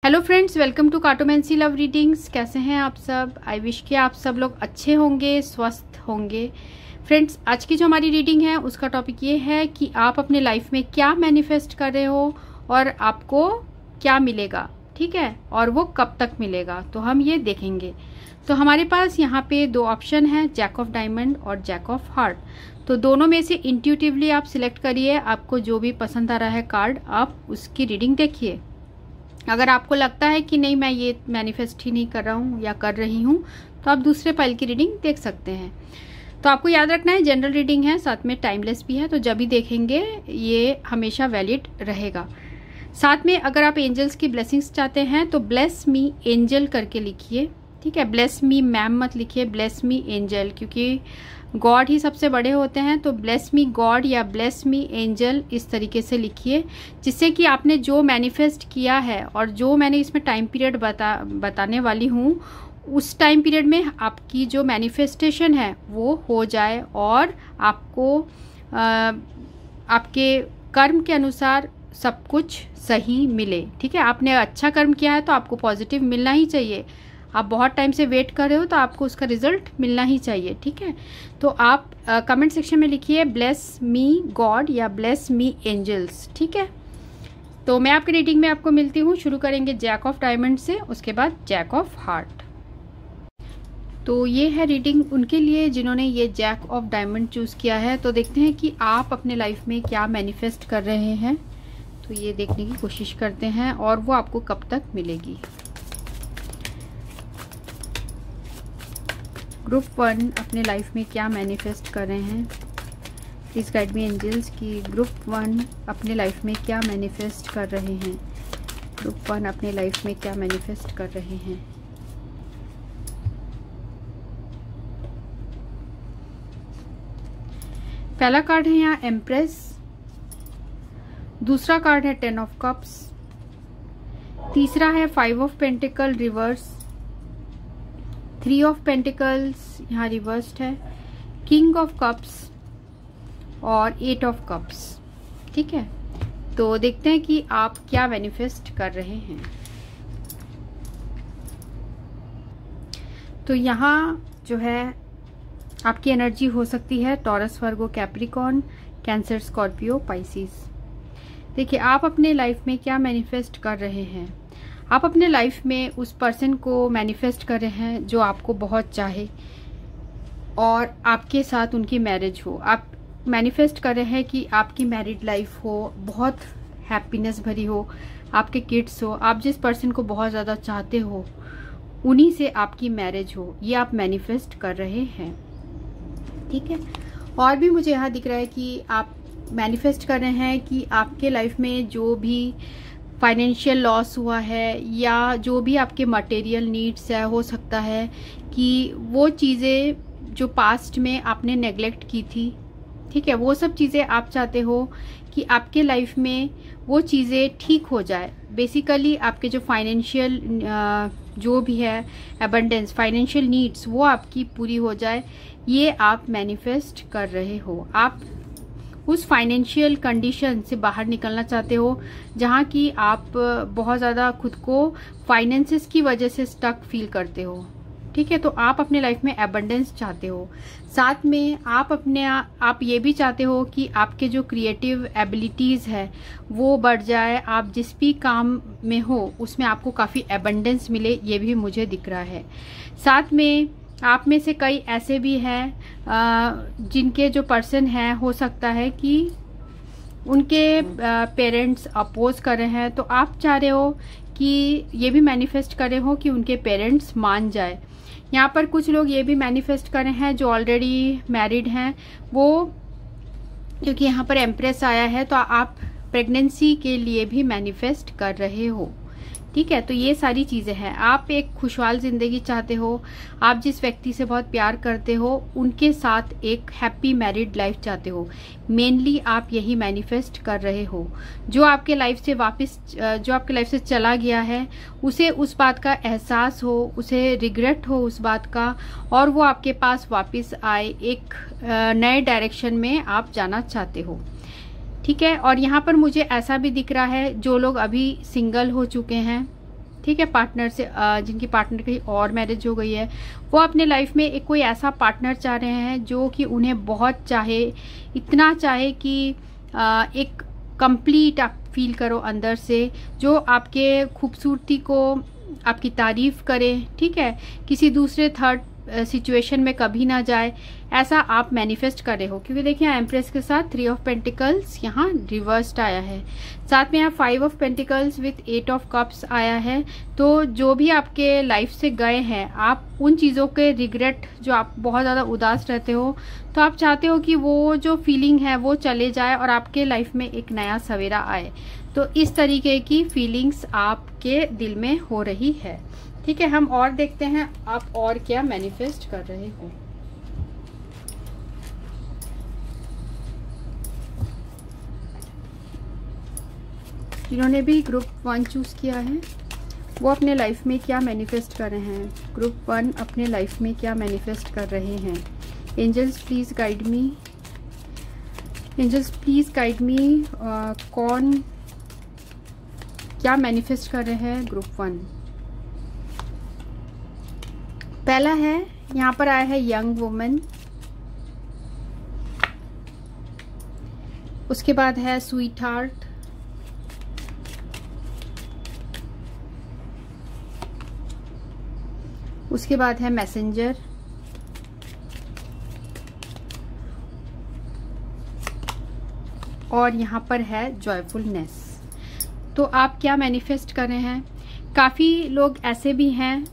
Hello friends, welcome to cartomancy love readings. कैसे हैं आप सब? आई विश कि आप सब लोग अच्छे होंगे, स्वस्थ होंगे। फ्रेंड्स, आज की जो हमारी रीडिंग है उसका टॉपिक ये है कि आप अपने लाइफ में क्या मैनिफेस्ट कर रहे हो और आपको क्या मिलेगा, ठीक है, और वो कब तक मिलेगा, तो हम ये देखेंगे। तो हमारे पास यहाँ पे दो ऑप्शन है, जैक ऑफ डायमंड और जैक ऑफ हार्ट। तो दोनों में से इंट्यूटिवली आप सिलेक्ट करिए, आपको जो भी पसंद आ रहा है कार्ड, आप उसकी रीडिंग देखिए। अगर आपको लगता है कि नहीं, मैं ये मैनिफेस्ट ही नहीं कर रहा हूँ या कर रही हूँ, तो आप दूसरे फाइल की रीडिंग देख सकते हैं। तो आपको याद रखना है, जनरल रीडिंग है, साथ में टाइमलेस भी है, तो जब भी देखेंगे ये हमेशा वैलिड रहेगा। साथ में अगर आप एंजल्स की ब्लेसिंग्स चाहते हैं तो ब्लेस मी एंजल करके लिखिए, ठीक है। ब्लेस मी मैम मत लिखिए, ब्लेस मी एंजल, क्योंकि गॉड ही सबसे बड़े होते हैं। तो ब्लेस मी गॉड या ब्लेस मी एंजल इस तरीके से लिखिए, जिससे कि आपने जो मैनिफेस्ट किया है और जो मैंने इसमें टाइम पीरियड बताने वाली हूँ, उस टाइम पीरियड में आपकी जो मैनिफेस्टेशन है वो हो जाए और आपको आपके कर्म के अनुसार सब कुछ सही मिले, ठीक है। आपने अच्छा कर्म किया है तो आपको पॉजिटिव मिलना ही चाहिए। आप बहुत टाइम से वेट कर रहे हो तो आपको उसका रिजल्ट मिलना ही चाहिए, ठीक है। तो आप कमेंट सेक्शन में लिखिए ब्लेस मी गॉड या ब्लेस मी एंजल्स, ठीक है। तो मैं आपकी रीडिंग में आपको मिलती हूँ। शुरू करेंगे जैक ऑफ डायमंड से, उसके बाद जैक ऑफ हार्ट। तो ये है रीडिंग उनके लिए जिन्होंने ये जैक ऑफ डायमंड चूज किया है। तो देखते हैं कि आप अपने लाइफ में क्या मैनिफेस्ट कर रहे हैं, तो ये देखने की कोशिश करते हैं और वो आपको कब तक मिलेगी। ग्रुप 1 अपने लाइफ में क्या मैनिफेस्ट कर रहे हैं, प्लीज गाइड मी एंजल्स की ग्रुप 1 अपने लाइफ में क्या मैनिफेस्ट कर रहे हैं। ग्रुप 1 अपने लाइफ में क्या मैनिफेस्ट कर रहे हैं। पहला कार्ड है यहाँ एम्प्रेस, दूसरा कार्ड है 10 ऑफ कप्स, तीसरा है 5 of pentacle reverse, 3 of pentacles यहाँ रिवर्स्ड है, किंग ऑफ कप्स और 8 ऑफ कप्स, ठीक है। तो देखते हैं कि आप क्या मैनिफेस्ट कर रहे हैं। तो यहाँ जो है आपकी एनर्जी हो सकती है टॉरस, वर्गो, कैप्रिकॉर्न, कैंसर, स्कॉर्पियो, पाइसिस। देखिए, आप अपने लाइफ में क्या मैनिफेस्ट कर रहे हैं। आप अपने लाइफ में उस पर्सन को मैनिफेस्ट कर रहे हैं जो आपको बहुत चाहे और आपके साथ उनकी मैरिज हो। आप मैनिफेस्ट कर रहे हैं कि आपकी मैरिड लाइफ हो, बहुत हैप्पीनेस भरी हो, आपके किड्स हो, आप जिस पर्सन को बहुत ज़्यादा चाहते हो उन्हीं से आपकी मैरिज हो, ये आप मैनिफेस्ट कर रहे हैं, ठीक है। और भी मुझे यहाँ दिख रहा है कि आप मैनिफेस्ट कर रहे हैं कि आपके लाइफ में जो भी फाइनेंशियल लॉस हुआ है या जो भी आपके मटेरियल नीड्स है, हो सकता है कि वो चीज़ें जो पास्ट में आपने नेग्लेक्ट की थी, ठीक है, वो सब चीज़ें आप चाहते हो कि आपके लाइफ में वो चीज़ें ठीक हो जाए। बेसिकली आपके जो फाइनेंशियल जो भी है एबंडेंस, फाइनेंशियल नीड्स, वो आपकी पूरी हो जाए, ये आप मैनिफेस्ट कर रहे हो। आप उस फाइनेंशियल कंडीशन से बाहर निकलना चाहते हो जहाँ की आप बहुत ज़्यादा खुद को फाइनेंसेस की वजह से स्टक फील करते हो, ठीक है। तो आप अपने लाइफ में एबंडेंस चाहते हो। साथ में आप ये भी चाहते हो कि आपके जो क्रिएटिव एबिलिटीज़ है वो बढ़ जाए, आप जिस भी काम में हो उसमें आपको काफ़ी एबंडेंस मिले, ये भी मुझे दिख रहा है। साथ में आप में से कई ऐसे भी हैं जिनके जो पर्सन हैं, हो सकता है कि उनके पेरेंट्स अपोज कर रहे हैं, तो आप चाह रहे हो कि ये भी मैनिफेस्ट कर रहे हो कि उनके पेरेंट्स मान जाए। यहाँ पर कुछ लोग ये भी मैनिफेस्ट कर रहे हैं जो ऑलरेडी मैरिड हैं, वो, क्योंकि यहाँ पर एम्प्रेस आया है, तो आप प्रेगनेंसी के लिए भी मैनिफेस्ट कर रहे हो, ठीक है। तो ये सारी चीजें हैं। आप एक खुशहाल जिंदगी चाहते हो, आप जिस व्यक्ति से बहुत प्यार करते हो उनके साथ एक हैप्पी मैरिड लाइफ चाहते हो। मेनली आप यही मैनिफेस्ट कर रहे हो। जो आपके लाइफ से चला गया है उसे उस बात का एहसास हो, उसे रिग्रेट हो उस बात का, और वो आपके पास वापस आए, एक नए डायरेक्शन में आप जाना चाहते हो, ठीक है। और यहाँ पर मुझे ऐसा भी दिख रहा है जो लोग अभी सिंगल हो चुके हैं, ठीक है, पार्टनर से जिनकी पार्टनर की और मैरिज हो गई है, वो अपने लाइफ में एक कोई ऐसा पार्टनर चाह रहे हैं जो कि उन्हें बहुत चाहे, इतना चाहे कि एक कंप्लीट आप फील करो अंदर से, जो आपके खूबसूरती को आपकी तारीफ करे, ठीक है, किसी दूसरे थर्ड सिचुएशन में कभी ना जाए, ऐसा आप मैनिफेस्ट कर रहे हो। क्योंकि देखिए एम्प्रेस के साथ 3 ऑफ पेंटिकल्स यहाँ रिवर्स्ड आया है, साथ में यहाँ 5 of pentacles with 8 of cups आया है। तो जो भी आपके लाइफ से गए हैं, आप उन चीज़ों के रिग्रेट, जो आप बहुत ज़्यादा उदास रहते हो, तो आप चाहते हो कि वो जो फीलिंग है वो चले जाए और आपके लाइफ में एक नया सवेरा आए। तो इस तरीके की फीलिंग्स आपके दिल में हो रही है, ठीक है। हम और देखते हैं आप और क्या मैनिफेस्ट कर रहे हो। जिन्होंने भी ग्रुप 1 चूज किया है वो अपने लाइफ में क्या मैनिफेस्ट कर रहे हैं, ग्रुप 1 अपने लाइफ में क्या मैनिफेस्ट कर रहे हैं। Angels please guide me, angels please guide me, कौन क्या मैनिफेस्ट कर रहे हैं ग्रुप 1। पहला है, यहाँ पर आया है यंग वुमन, उसके बाद है स्वीट हार्ट, उसके बाद है मैसेंजर, और यहाँ पर है जॉयफुलनेस। तो आप क्या मैनिफेस्ट कर रहे हैं। काफ़ी लोग ऐसे भी हैं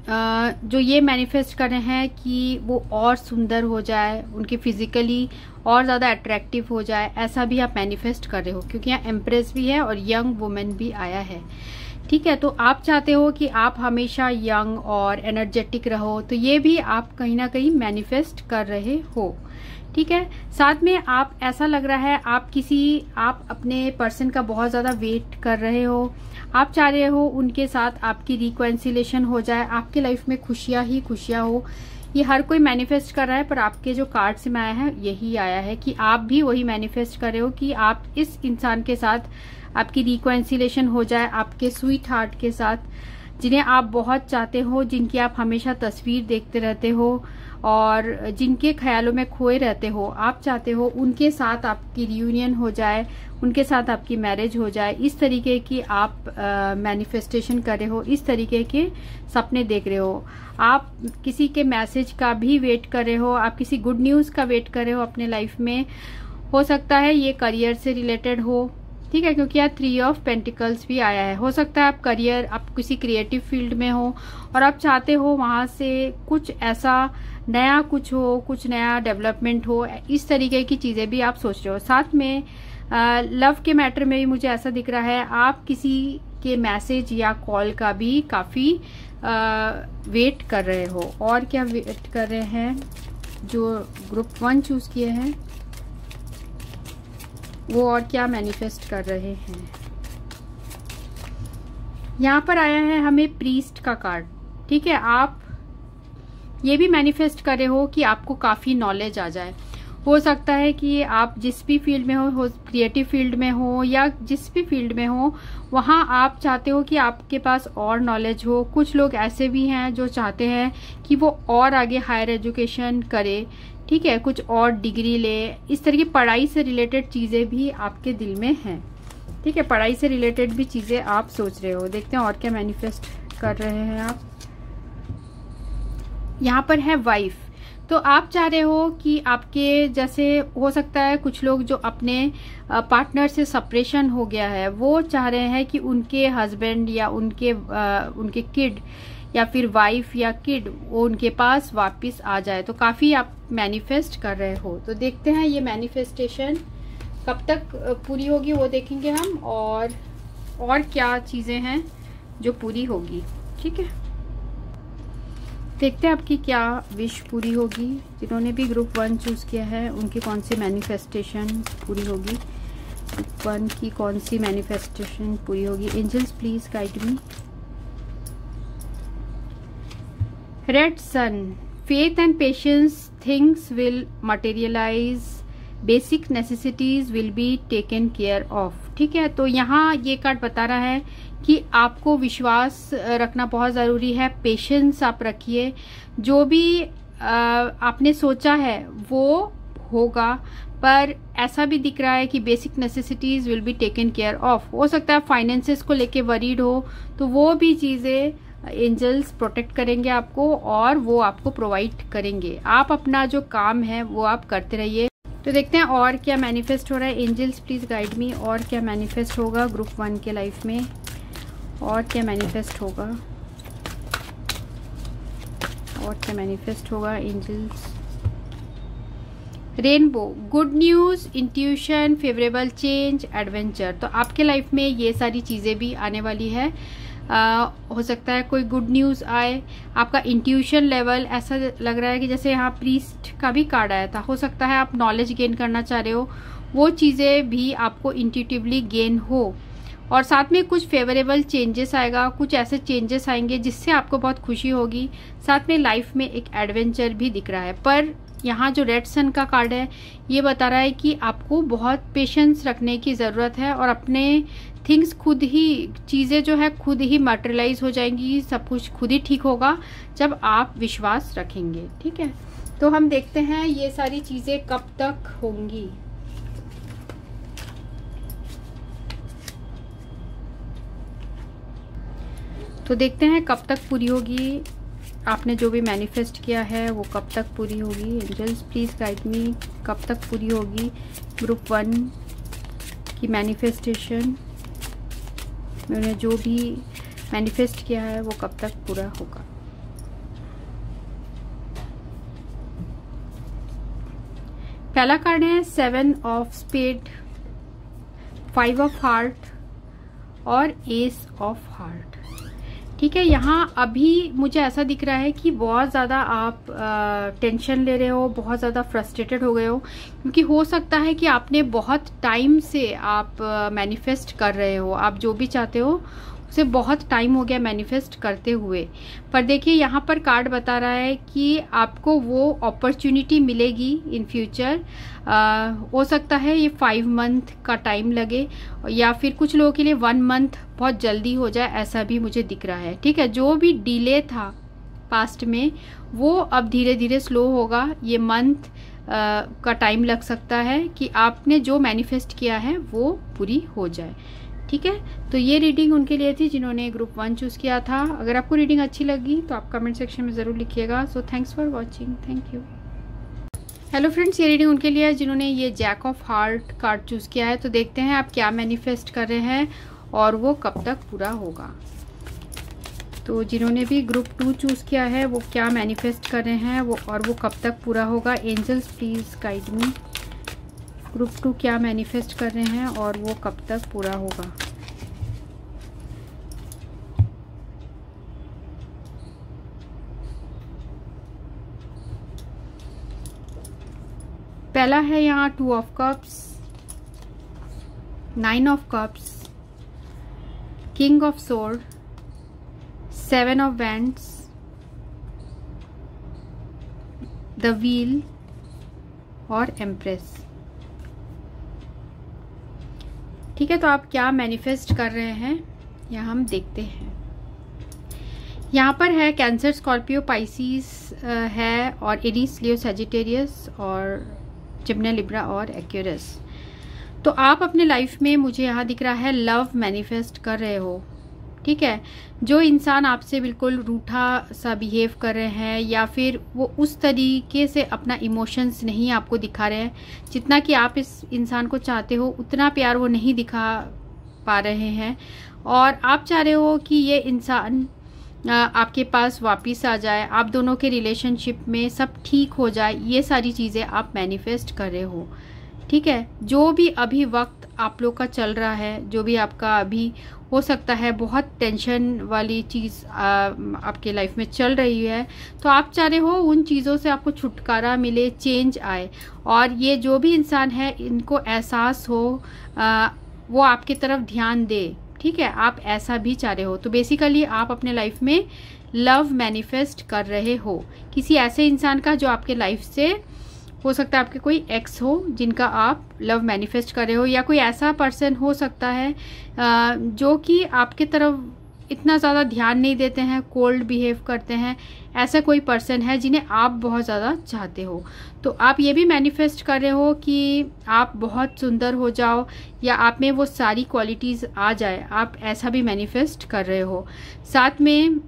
जो ये मैनिफेस्ट कर रहे हैं कि वो और सुंदर हो जाए, उनके फिजिकली और ज़्यादा अट्रैक्टिव हो जाए, ऐसा भी आप मैनिफेस्ट कर रहे हो। क्योंकि यहाँ एम्प्रेस भी है और यंग वुमेन भी आया है, ठीक है। तो आप चाहते हो कि आप हमेशा यंग और एनर्जेटिक रहो, तो ये भी आप कहीं ना कहीं मैनिफेस्ट कर रहे हो, ठीक है। साथ में आप, ऐसा लग रहा है आप अपने पर्सन का बहुत ज़्यादा वेट कर रहे हो, आप चाह रहे हो उनके साथ आपकी रिकॉन्सिलेशन हो जाए, आपके लाइफ में खुशियाँ ही खुशियाँ हो। ये हर कोई मैनिफेस्ट कर रहा है, पर आपके जो कार्ड्स में आया है यही आया है कि आप भी वही मैनिफेस्ट कर रहे हो कि आप इस इंसान के साथ आपकी रिकॉन्सिलेशन हो जाए, आपके स्वीट हार्ट के साथ, जिन्हें आप बहुत चाहते हो, जिनकी आप हमेशा तस्वीर देखते रहते हो और जिनके ख्यालों में खोए रहते हो, आप चाहते हो उनके साथ आपकी रियूनियन हो जाए, उनके साथ आपकी मैरिज हो जाए। इस तरीके की आप मैनिफेस्टेशन कर रहे हो, इस तरीके के सपने देख रहे हो। आप किसी के मैसेज का भी वेट कर रहे हो, आप किसी गुड न्यूज़ का वेट कर रहे हो अपने लाइफ में। हो सकता है ये करियर से रिलेटेड हो, ठीक है, क्योंकि यहाँ 3 ऑफ पेंटिकल्स भी आया है। हो सकता है आप किसी क्रिएटिव फील्ड में हो और आप चाहते हो वहां से कुछ ऐसा नया कुछ हो, कुछ नया डेवलपमेंट हो, इस तरीके की चीजें भी आप सोच रहे हो। साथ में लव के मैटर में भी मुझे ऐसा दिख रहा है, आप किसी के मैसेज या कॉल का भी काफी वेट कर रहे हो। और क्या वेट कर रहे हैं जो ग्रुप 1 चूज किए हैं, वो और क्या मैनिफेस्ट कर रहे हैं। यहाँ पर आया है हमें प्रीस्ट का कार्ड, ठीक है। आप ये भी मैनिफेस्ट कर रहे हो कि आपको काफी नॉलेज आ जाए। हो सकता है कि आप जिस भी फील्ड में हो, क्रिएटिव फील्ड में हो या जिस भी फील्ड में हो, वहाँ आप चाहते हो कि आपके पास और नॉलेज हो। कुछ लोग ऐसे भी हैं जो चाहते हैं कि वो और आगे हायर एजुकेशन करे, ठीक है, कुछ और डिग्री ले। इस तरह की पढ़ाई से रिलेटेड चीज़ें भी आपके दिल में हैं, ठीक है। पढ़ाई से रिलेटेड भी चीज़ें आप सोच रहे हो। देखते हैं और क्या मैनिफेस्ट कर रहे हैं आप। यहाँ पर है वाइफ। तो आप चाह रहे हो कि आपके, जैसे हो सकता है कुछ लोग जो अपने पार्टनर से सेपरेशन हो गया है, वो चाह रहे हैं कि उनके हस्बैंड या उनके किड या फिर वाइफ या किड वो उनके पास वापस आ जाए। तो काफ़ी आप मैनिफेस्ट कर रहे हो। तो देखते हैं ये मैनिफेस्टेशन कब तक पूरी होगी, वो देखेंगे हम, और क्या चीज़ें हैं जो पूरी होगी, ठीक है। देखते हैं आपकी क्या विश पूरी होगी। जिन्होंने भी ग्रुप 1 चूज किया है उनकी कौन सी मैनिफेस्टेशन पूरी होगी, ग्रुप 1 की कौन सी मैनिफेस्टेशन पूरी होगी। Angels please guide me. Red sun, faith and patience, things will materialize, basic necessities will be taken care of. ठीक है। तो यहाँ ये कार्ड बता रहा है कि आपको विश्वास रखना बहुत ज़रूरी है, पेशेंस आप रखिए, जो भी आपने सोचा है वो होगा, पर ऐसा भी दिख रहा है कि basic necessities will be taken care of. हो सकता है फाइनेंसेस को लेके वरीड हो, तो वो भी चीज़ें एंजल्स प्रोटेक्ट करेंगे आपको और वो आपको प्रोवाइड करेंगे। आप अपना जो काम है वो आप करते रहिए। तो देखते हैं और क्या मैनिफेस्ट हो रहा है। एंजल्स प्लीज़ गाइड मी, और क्या मैनिफेस्ट होगा ग्रुप 1 के लाइफ में, और क्या मैनिफेस्ट होगा, और क्या मैनिफेस्ट होगा angels. Rainbow, good news, intuition, favourable change, adventure. तो आपके लाइफ में ये सारी चीज़ें भी आने वाली है। हो सकता है कोई गुड न्यूज़ आए, आपका इंट्यूशन लेवल ऐसा लग रहा है कि जैसे यहाँ प्रीस्ट का भी कार्ड आया था, हो सकता है आप नॉलेज गेन करना चाह रहे हो, वो चीज़ें भी आपको इंट्यूटिवली गेन हो। और साथ में कुछ फेवरेबल चेंजेस आएगा, कुछ ऐसे चेंजेस आएंगे जिससे आपको बहुत खुशी होगी। साथ में लाइफ में एक एडवेंचर भी दिख रहा है। पर यहाँ जो रेड सन का कार्ड है ये बता रहा है कि आपको बहुत पेशेंस रखने की ज़रूरत है और अपने थिंग्स खुद ही, चीज़ें जो है खुद ही मटेरियलाइज हो जाएंगी, सब कुछ खुद ही ठीक होगा जब आप विश्वास रखेंगे। ठीक है, तो हम देखते हैं ये सारी चीज़ें कब तक होंगी। तो देखते हैं कब तक पूरी होगी, आपने जो भी मैनिफेस्ट किया है वो कब तक पूरी होगी। एंजल्स प्लीज़ गाइड मी, कब तक पूरी होगी ग्रुप 1 की मैनिफेस्टेशन। मैंने जो भी मैनिफेस्ट किया है वो कब तक पूरा होगा। पहला कार्ड है 7 ऑफ स्पेड, 5 ऑफ हार्ट और एस ऑफ हार्ट। ठीक है, यहाँ अभी मुझे ऐसा दिख रहा है कि बहुत ज़्यादा आप टेंशन ले रहे हो, बहुत ज़्यादा फ्रस्ट्रेटेड हो गए हो, क्योंकि हो सकता है कि आपने बहुत टाइम से आप मैनिफेस्ट कर रहे हो, आप जो भी चाहते हो उसे बहुत टाइम हो गया मैनिफेस्ट करते हुए। पर देखिए यहाँ पर कार्ड बता रहा है कि आपको वो अपॉर्चुनिटी मिलेगी इन फ्यूचर। हो सकता है ये 5 मंथ का टाइम लगे या फिर कुछ लोगों के लिए 1 मंथ बहुत जल्दी हो जाए, ऐसा भी मुझे दिख रहा है। ठीक है, जो भी डिले था पास्ट में वो अब धीरे धीरे स्लो होगा। ये मंथ का टाइम लग सकता है कि आपने जो मैनिफेस्ट किया है वो पूरी हो जाए। ठीक है, तो ये रीडिंग उनके लिए थी जिन्होंने ग्रुप 1 चूज़ किया था। अगर आपको रीडिंग अच्छी लगी तो आप कमेंट सेक्शन में ज़रूर लिखिएगा। So thanks for watching, thank you. Hello friends, ये रीडिंग उनके लिए है जिन्होंने ये jack of heart card choose किया है। तो देखते हैं आप क्या मैनिफेस्ट कर रहे हैं और वो कब तक पूरा होगा। तो जिन्होंने भी ग्रुप 2 चूज़ किया है वो क्या मैनिफेस्ट कर रहे हैं वो और वो कब तक पूरा होगा। Angels please guide me, group 2 क्या मैनिफेस्ट कर रहे हैं और वो कब तक पूरा होगा। पहला है यहाँ 2 of cups, 9 of cups, king of sword, 7 of wands, the wheel और एम्प्रेस। ठीक है, तो आप क्या मैनिफेस्ट कर रहे हैं यहाँ हम देखते हैं। यहाँ पर है कैंसर, स्कॉर्पियो, पाइसिस है और एरीज, लियो, सजिटेरियस और जिम्ना, लिब्रा और एक्वेरियस। तो आप अपने लाइफ में मुझे यहाँ दिख रहा है लव मैनिफेस्ट कर रहे हो। ठीक है, जो इंसान आपसे बिल्कुल रूठा सा बिहेव कर रहे हैं या फिर वो उस तरीके से अपना इमोशंस नहीं आपको दिखा रहे हैं, जितना कि आप इस इंसान को चाहते हो उतना प्यार वो नहीं दिखा पा रहे हैं, और आप चाह रहे हो कि ये इंसान आपके पास वापस आ जाए, आप दोनों के रिलेशनशिप में सब ठीक हो जाए, ये सारी चीज़ें आप मैनिफेस्ट कर रहे हो। ठीक है, जो भी अभी वक्त आप लोग का चल रहा है, जो भी आपका अभी हो सकता है बहुत टेंशन वाली चीज़ आपके लाइफ में चल रही है, तो आप चाह रहे हो उन चीज़ों से आपको छुटकारा मिले, चेंज आए, और ये जो भी इंसान है इनको एहसास हो, वो आपकी तरफ ध्यान दे। ठीक है, आप ऐसा भी चाह रहे हो। तो बेसिकली आप अपने लाइफ में लव मैनिफेस्ट कर रहे हो किसी ऐसे इंसान का जो आपके लाइफ से हो सकता है आपके कोई एक्स हो जिनका आप लव मैनिफेस्ट कर रहे हो, या कोई ऐसा पर्सन हो सकता है जो कि आपके तरफ इतना ज़्यादा ध्यान नहीं देते हैं, कोल्ड बिहेव करते हैं। ऐसा कोई पर्सन है जिन्हें आप बहुत ज़्यादा चाहते हो। तो आप ये भी मैनिफेस्ट कर रहे हो कि आप बहुत सुंदर हो जाओ या आप में वो सारी क्वालिटीज़ आ जाए, आप ऐसा भी मैनिफेस्ट कर रहे हो। साथ में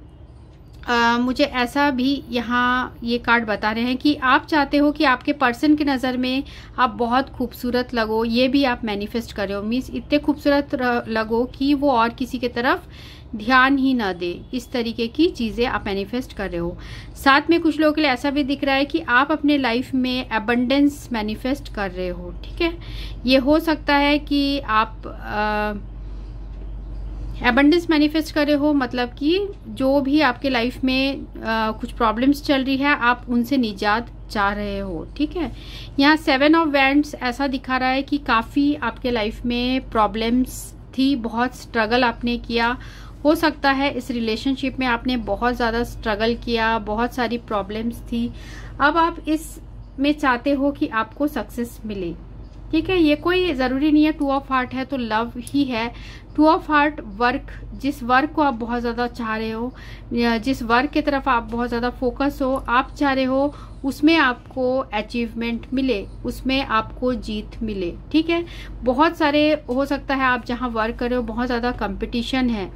मुझे ऐसा भी यहाँ ये कार्ड बता रहे हैं कि आप चाहते हो कि आपके पर्सन की नज़र में आप बहुत खूबसूरत लगो, ये भी आप मैनिफेस्ट कर रहे हो। मीन्स इतने खूबसूरत लगो कि वो और किसी की तरफ ध्यान ही ना दे, इस तरीके की चीज़ें आप मैनिफेस्ट कर रहे हो। साथ में कुछ लोगों के लिए ऐसा भी दिख रहा है कि आप अपने लाइफ में एबंडेंस मैनिफेस्ट कर रहे हो। ठीक है, ये हो सकता है कि आप एबंडेंस मैनिफेस्ट कर रहे हो, मतलब कि जो भी आपके लाइफ में कुछ प्रॉब्लम्स चल रही है आप उनसे निजात चाह रहे हो। ठीक है, यहाँ 7 ऑफ वैंड्स ऐसा दिखा रहा है कि काफ़ी आपके लाइफ में प्रॉब्लम्स थी, बहुत स्ट्रगल आपने किया। हो सकता है इस रिलेशनशिप में आपने बहुत ज़्यादा स्ट्रगल किया, बहुत सारी प्रॉब्लम्स थी। अब आप इस में चाहते हो कि आपको सक्सेस मिले। ठीक है, ये कोई ज़रूरी नहीं है 2 ऑफ हार्ट है तो लव ही है। 2 ऑफ हार्ट वर्क, जिस वर्क को आप बहुत ज़्यादा चाह रहे हो, जिस वर्क की तरफ आप बहुत ज़्यादा फोकस हो, आप चाह रहे हो उसमें आपको अचीवमेंट मिले, उसमें आपको जीत मिले। ठीक है, बहुत सारे हो सकता है आप जहाँ वर्क कर रहे हो बहुत ज़्यादा कंपटीशन है,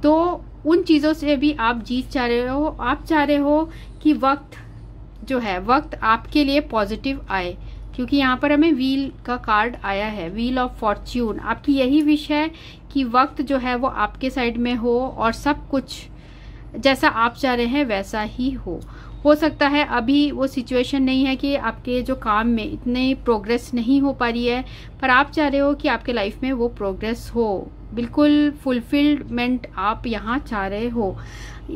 तो उन चीज़ों से भी आप जीत चाह रहे हो। आप चाह रहे हो कि वक्त जो है, वक्त आपके लिए पॉजिटिव आए, क्योंकि यहाँ पर हमें व्हील का कार्ड आया है, व्हील ऑफ फॉर्च्यून। आपकी यही विश है कि वक्त जो है वो आपके साइड में हो और सब कुछ जैसा आप चाह रहे हैं वैसा ही हो सकता है अभी वो सिचुएशन नहीं है कि आपके जो काम में इतनी प्रोग्रेस नहीं हो पा रही है, पर आप चाह रहे हो कि आपके लाइफ में वो प्रोग्रेस हो, बिल्कुल फुलफिलमेंट आप यहाँ चाह रहे हो।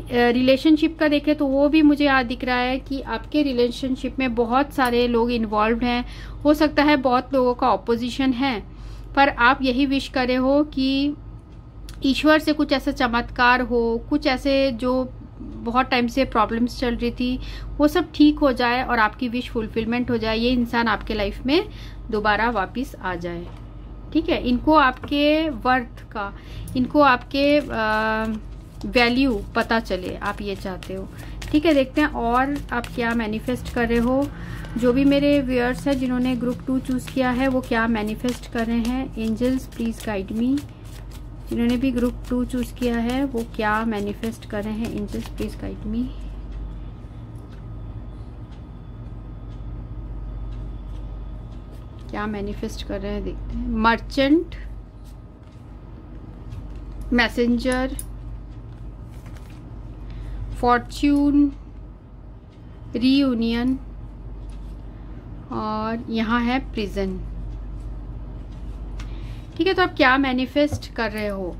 रिलेशनशिप का देखें तो वो भी मुझे यहाँ दिख रहा है कि आपके रिलेशनशिप में बहुत सारे लोग इन्वॉल्व हैं। हो सकता है बहुत लोगों का ऑपोजिशन है, पर आप यही विश कर रहे हो कि ईश्वर से कुछ ऐसा चमत्कार हो, कुछ ऐसे जो बहुत टाइम से प्रॉब्लम्स चल रही थी वो सब ठीक हो जाए और आपकी विश फुलफिलमेंट हो जाए, ये इंसान आपके लाइफ में दोबारा वापस आ जाए। ठीक है, इनको आपके वर्थ का, इनको आपके वैल्यू पता चले, आप ये चाहते हो। ठीक है, देखते हैं और आप क्या मैनिफेस्ट कर रहे हो। जो भी मेरे व्यूअर्स हैं जिन्होंने ग्रुप 2 चूज किया है वो क्या मैनिफेस्ट कर रहे हैं। Angels please guide me. जिन्होंने भी ग्रुप 2 चूज किया है वो क्या मैनिफेस्ट कर रहे हैं। Angels please guide me. क्या मैनिफेस्ट कर रहे हैं देखते हैं। मर्चेंट, मैसेंजर, फॉर्च्यून, रीयूनियन और यहाँ है प्रिजन। ठीक है, तो आप क्या मैनिफेस्ट कर रहे हो।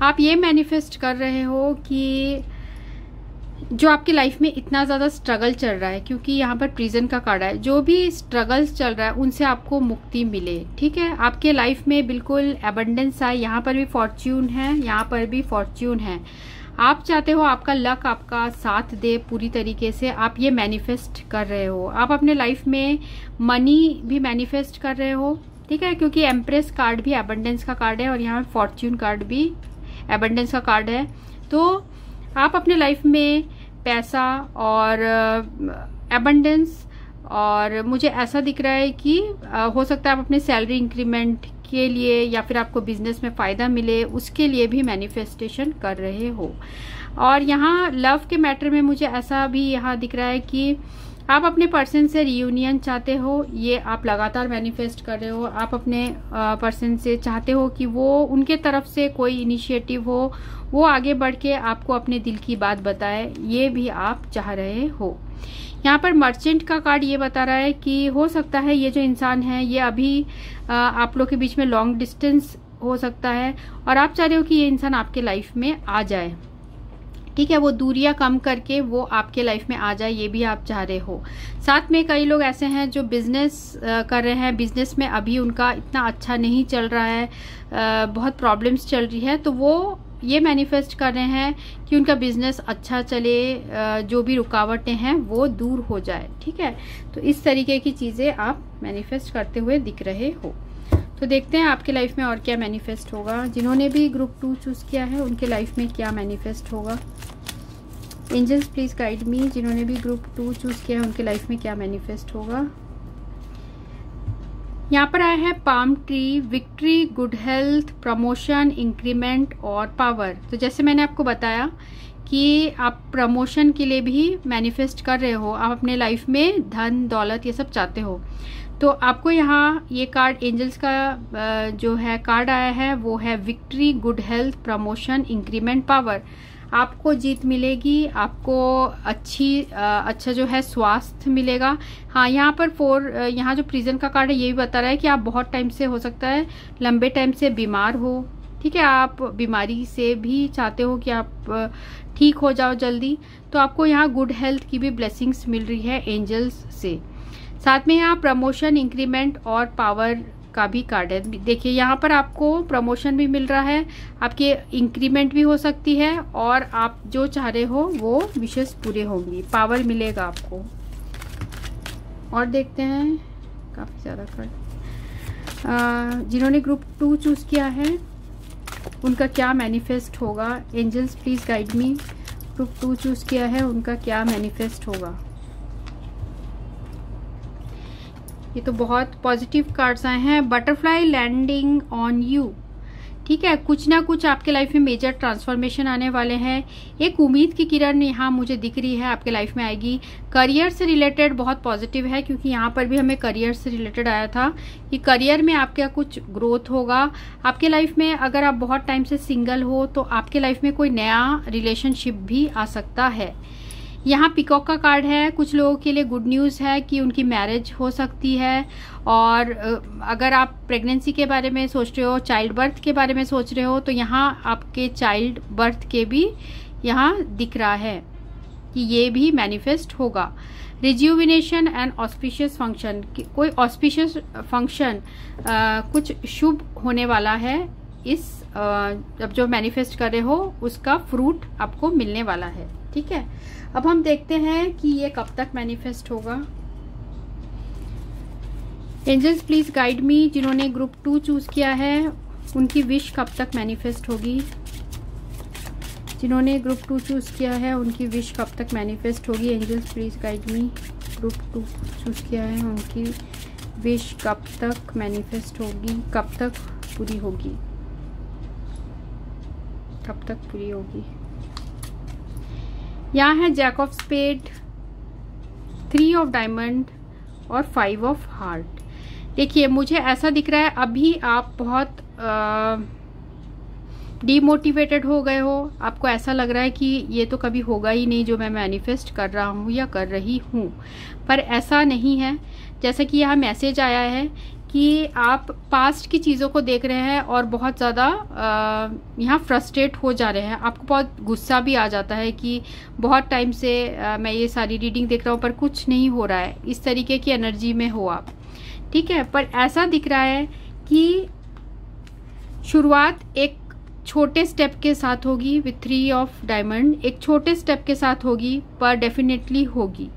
आप ये मैनिफेस्ट कर रहे हो कि जो आपकी लाइफ में इतना ज़्यादा स्ट्रगल चल रहा है, क्योंकि यहाँ पर प्रिजन का कार्ड है, जो भी स्ट्रगल्स चल रहा है उनसे आपको मुक्ति मिले। ठीक है, आपके लाइफ में बिल्कुल एबंडेंस आए। यहाँ पर भी फॉर्च्यून है, यहाँ पर भी फॉर्च्यून है। आप चाहते हो आपका लक आपका साथ दे पूरी तरीके से, आप ये मैनिफेस्ट कर रहे हो। आप अपने लाइफ में मनी भी मैनिफेस्ट कर रहे हो। ठीक है, क्योंकि एम्प्रेस कार्ड भी एबंडेंस का कार्ड है और यहाँ फॉर्च्यून कार्ड भी एबंडेंस का कार्ड है। तो आप अपने लाइफ में पैसा और एबंडेंस, और मुझे ऐसा दिख रहा है कि हो सकता है आप अपने सैलरी इंक्रीमेंट के लिए या फिर आपको बिजनेस में फ़ायदा मिले उसके लिए भी मैनिफेस्टेशन कर रहे हो। और यहाँ लव के मैटर में मुझे ऐसा भी यहाँ दिख रहा है कि आप अपने पर्सन से रियूनियन चाहते हो, ये आप लगातार मैनिफेस्ट कर रहे हो। आप अपने पर्सन से चाहते हो कि वो उनके तरफ से कोई इनिशिएटिव हो, वो आगे बढ़ के आपको अपने दिल की बात बताए, ये भी आप चाह रहे हो। यहाँ पर मर्चेंट का कार्ड ये बता रहा है कि हो सकता है ये जो इंसान है ये अभी आप लोग के बीच में लॉन्ग डिस्टेंस हो सकता है और आप चाह रहे हो कि ये इंसान आपके लाइफ में आ जाए। ठीक है, वो दूरियां कम करके वो आपके लाइफ में आ जाए, ये भी आप चाह रहे हो। साथ में कई लोग ऐसे हैं जो बिजनेस कर रहे हैं, बिजनेस में अभी उनका इतना अच्छा नहीं चल रहा है, बहुत प्रॉब्लम्स चल रही है, तो वो ये मैनिफेस्ट कर रहे हैं कि उनका बिजनेस अच्छा चले, जो भी रुकावटें हैं वो दूर हो जाए। ठीक है, तो इस तरीके की चीज़ें आप मैनिफेस्ट करते हुए दिख रहे हो। तो देखते हैं आपके लाइफ में और क्या मैनिफेस्ट होगा। जिन्होंने भी ग्रुप 2 चूज़ किया है उनके लाइफ में क्या मैनिफेस्ट होगा। एंजल्स प्लीज़ गाइड मी, जिन्होंने भी ग्रुप 2 चूज़ किया है उनके लाइफ में क्या मैनिफेस्ट होगा। यहाँ पर आया है palm tree, victory, good health, promotion, increment और पावर। तो जैसे मैंने आपको बताया कि आप प्रमोशन के लिए भी मैनिफेस्ट कर रहे हो, आप अपने लाइफ में धन दौलत ये सब चाहते हो, तो आपको यहाँ ये कार्ड एंजल्स का जो है कार्ड आया है वो है victory, good health, promotion, increment, power. आपको जीत मिलेगी, आपको अच्छा जो है स्वास्थ्य मिलेगा। हाँ, यहाँ पर यहाँ जो प्रिजन का कार्ड है ये भी बता रहा है कि आप बहुत टाइम से, हो सकता है लंबे टाइम से बीमार हो। ठीक है, आप बीमारी से भी चाहते हो कि आप ठीक हो जाओ जल्दी, तो आपको यहाँ गुड हेल्थ की भी ब्लेसिंग्स मिल रही है एंजल्स से। साथ में यहाँ प्रमोशन, इंक्रीमेंट और पावर का भी कार्ड है। देखिए यहाँ पर आपको प्रमोशन भी मिल रहा है, आपके इंक्रीमेंट भी हो सकती है और आप जो चाह रहे हो वो विशेष पूरे होंगी, पावर मिलेगा आपको। और देखते हैं काफ़ी ज़्यादा कार्ड। जिन्होंने ग्रुप 2 चूज़ किया है उनका क्या मैनिफेस्ट होगा। Angels please guide me, group 2 choose किया है उनका क्या मैनिफेस्ट होगा। ये तो बहुत पॉजिटिव कार्ड्स आए हैं। Butterfly landing on you. ठीक है, कुछ ना कुछ आपके लाइफ में मेजर ट्रांसफॉर्मेशन आने वाले हैं। एक उम्मीद की किरण यहाँ मुझे दिख रही है आपके लाइफ में आएगी। करियर से रिलेटेड बहुत पॉजिटिव है, क्योंकि यहाँ पर भी हमें करियर से रिलेटेड आया था कि करियर में आपका कुछ ग्रोथ होगा। आपके लाइफ में अगर आप बहुत टाइम से सिंगल हो तो आपके लाइफ में कोई नया रिलेशनशिप भी आ सकता है। यहाँ पिकॉक का कार्ड है, कुछ लोगों के लिए गुड न्यूज़ है कि उनकी मैरिज हो सकती है। और अगर आप प्रेगनेंसी के बारे में सोच रहे हो, चाइल्ड बर्थ के बारे में सोच रहे हो, तो यहाँ आपके चाइल्ड बर्थ के भी यहाँ दिख रहा है कि ये भी मैनिफेस्ट होगा। रिज्यूविनेशन एंड ऑस्पिशियस फंक्शन, कोई ऑस्पिशियस फंक्शन कुछ शुभ होने वाला है। इस जब जो मैनिफेस्ट कर रहे हो उसका फ्रूट आपको मिलने वाला है। ठीक है, अब हम देखते हैं कि ये कब तक मैनिफेस्ट होगा। एंजल्स प्लीज गाइड मी, जिन्होंने ग्रुप 2 चूज किया है उनकी विश कब तक मैनिफेस्ट होगी। जिन्होंने ग्रुप 2 चूज किया है उनकी विश कब तक मैनिफेस्ट होगी। Angels please guide me, group 2 choose किया है उनकी विश कब तक मैनिफेस्ट होगी, कब तक पूरी होगी, कब तक पूरी होगी। यहाँ है jack of spade, 3 of diamond और 5 ऑफ हार्ट। देखिए मुझे ऐसा दिख रहा है अभी आप बहुत डीमोटिवेटेड हो गए हो, आपको ऐसा लग रहा है कि ये तो कभी होगा ही नहीं जो मैं मैनिफेस्ट कर रहा हूँ या कर रही हूँ, पर ऐसा नहीं है। जैसा कि यहाँ मैसेज आया है कि आप पास्ट की चीज़ों को देख रहे हैं और बहुत ज़्यादा यहाँ फ्रस्ट्रेट हो जा रहे हैं। आपको बहुत गुस्सा भी आ जाता है कि बहुत टाइम से मैं ये सारी रीडिंग देख रहा हूँ पर कुछ नहीं हो रहा है, इस तरीके की एनर्जी में हो आप। ठीक है, पर ऐसा दिख रहा है कि शुरुआत एक छोटे स्टेप के साथ होगी विथ 3 ऑफ डायमंड, एक छोटे स्टेप के साथ होगी पर डेफिनेटली होगी।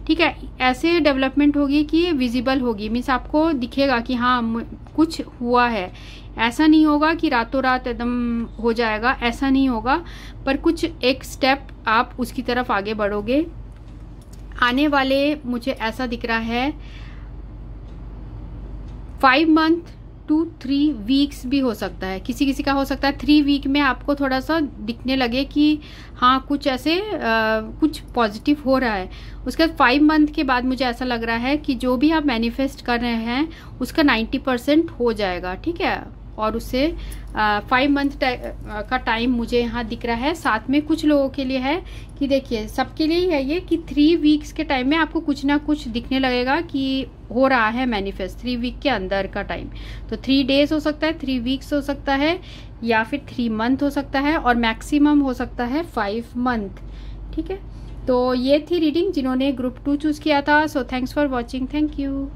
ठीक है, ऐसे डेवलपमेंट होगी कि विजिबल होगी, मीन्स आपको दिखेगा कि हाँ कुछ हुआ है। ऐसा नहीं होगा कि रातों रात एकदम हो जाएगा, ऐसा नहीं होगा, पर कुछ एक स्टेप आप उसकी तरफ आगे बढ़ोगे। आने वाले मुझे ऐसा दिख रहा है 5 मंथ to 3 वीक्स भी हो सकता है, किसी किसी का हो सकता है 3 वीक में आपको थोड़ा सा दिखने लगे कि हाँ कुछ ऐसे कुछ पॉजिटिव हो रहा है। उसके बाद 5 मंथ के बाद मुझे ऐसा लग रहा है कि जो भी आप मैनिफेस्ट कर रहे हैं उसका 90% हो जाएगा। ठीक है, और उससे 5 मंथ का टाइम मुझे यहाँ दिख रहा है। साथ में कुछ लोगों के लिए है कि देखिए सबके लिए ही है ये कि 3 वीक्स के टाइम में आपको कुछ ना कुछ दिखने लगेगा कि हो रहा है मैनिफेस्ट। 3 वीक के अंदर का टाइम, तो 3 डेज हो सकता है, 3 वीक्स हो सकता है, या फिर 3 मंथ हो सकता है, और मैक्सिमम हो सकता है 5 मंथ। ठीक है, तो ये थी रीडिंग जिन्होंने ग्रुप 2 चूज किया था। सो thanks for watching, thank you.